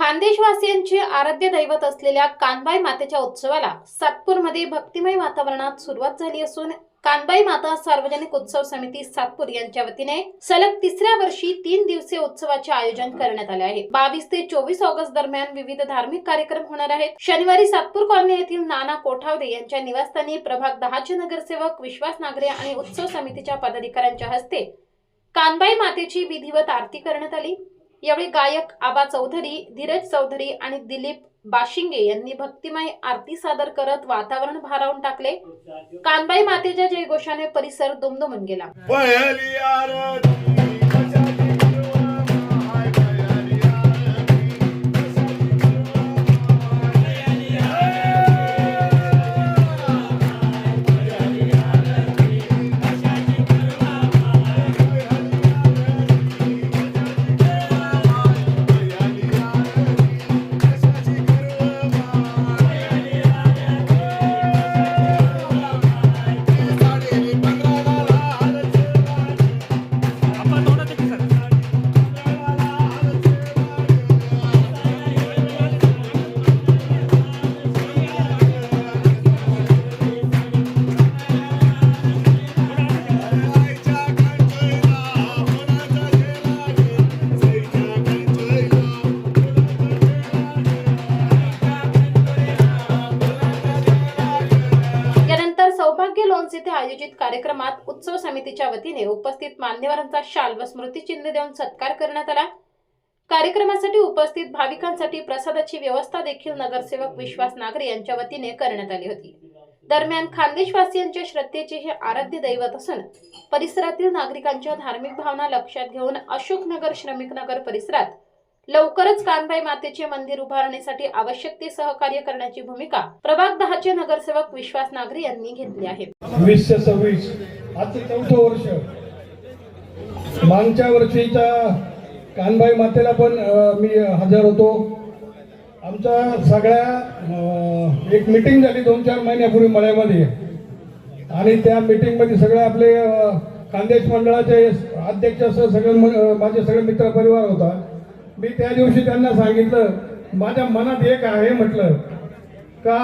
खानदेशवासियांचे आराध्य दैवत असलेल्या कानबाई मातेच्या उत्सवाला सातपूरमध्ये भक्तिमय वातावरणात सुरुवात झाली असून कानबाई माता सार्वजनिक उत्सव समिती सातपूर यांच्या वतीने सलग तिसऱ्या वर्षी 3 दिवसीय उत्सवाचे आयोजन करण्यात आले आहे। 22 ते 24 ऑगस्ट दरम्यान विविध धार्मिक कार्यक्रम होणार आहेत। शनिवारी सातपूर कॉलनी येथील नाना कोठावदे यांच्या निवासस्थानी प्रभाग 10 चे नगरसेवक विश्वास नागरे आणि उत्सव समितीच्या पदाधिकाऱ्यांच्या हस्ते कानबाई मातेची विधिवत आरती करण्यात आली। यावेळी गायक आबा चौधरी, धीरज चौधरी आणि दिलीप बाशिंगे यांनी भक्तिमय आरती सादर करत वातावरण भारावून टाकले। कानबाई मातेच्या जयघोषाने परिसर दुमदुमून गेला। सौभाग्य लॉन्स येथे आयोजित कार्यक्रमात उत्सव समितीच्या वतीने उपस्थित मान्यवरांचा शाल व स्मृतिचिन्ह देऊन सत्कार करण्यात आला। कार्यक्रमासाठी उपस्थित भाविकांसाठी प्रसादाची व्यवस्था देखील नगरसेवक विश्वास नागरे यांच्या वतीने करण्यात आली होती। दरम्यान खानदेशवासियांच्या श्रद्धेचे हे आराध्य दैवत असून परिसरातील नागरिकांच्या धार्मिक भावना लक्षात घेऊन अशोकनगर, श्रमिक नगर परिसरात लवकरच कानबाई मातेचे मंदिर उभारण्यासाठी आवश्यक ते सहकार्य करण्याची भूमिका प्रभाग 10 चे नगरसेवक विश्वास नागरे यांनी घेतली आहे। 2026 आजचं 4थं वर्ष। मागच्या वर्षीच्या कानबाई मातेला पण मी हजर होतो। आमच्या सगळ्या एक मीटिंग झाली 2-4 महिन्यापूर्वी मळ्यामध्ये आणि त्या मीटिंग मध्ये सगळे आपले खानदेश मंडळाचे अध्यक्ष सगळे माझे सगळे मित्र परिवार होता। मी त्या दिवशी त्यांना सांगितलं, माझ्या मनात एक आहे म्हटलं का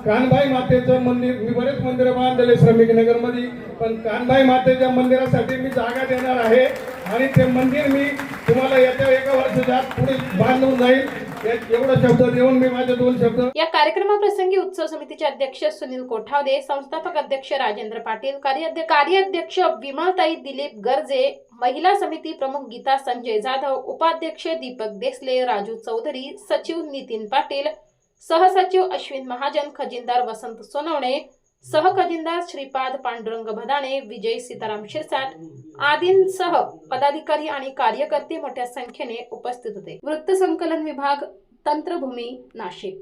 कानबाई मातेचं मंदिर, मी बरेच मंदिर बांधलेले श्रमिक नगर मध्ये, पण कानबाई मातेच्या मंदिरासाठी मी जागा देणार आहे आणि ते मंदिर मी तुम्हाला येत्या 1 वर्षात पुढे बांधून जाईल। एवढा शब्द देऊन मी माझे 2 शब्द। या कार्यक्रमाप्रसंगी उत्सव समितीचे अध्यक्ष सुनील कोठावदे, संस्थापक अध्यक्ष राजेंद्र पाटील, कार्याध्यक्ष विमलताई दिलीप गर्जे, महिला समिती प्रमुख गीता संजय जाधव, उपाध्यक्ष दीपक देसले, राजू चौधरी, सचिव नितीन पाटील, सहसचिव अश्विन महाजन, खजिनदार वसंत सोनवणे, सहखजिनदार श्रीपाद पांडुरंग भदाणे, विजय सीताराम शिरसाट आदींसह पदाधिकारी आणि कार्यकर्ते मोठ्या संख्येने उपस्थित होते। वृत्त संकलन विभाग, तंत्रभूमी, नाशिक।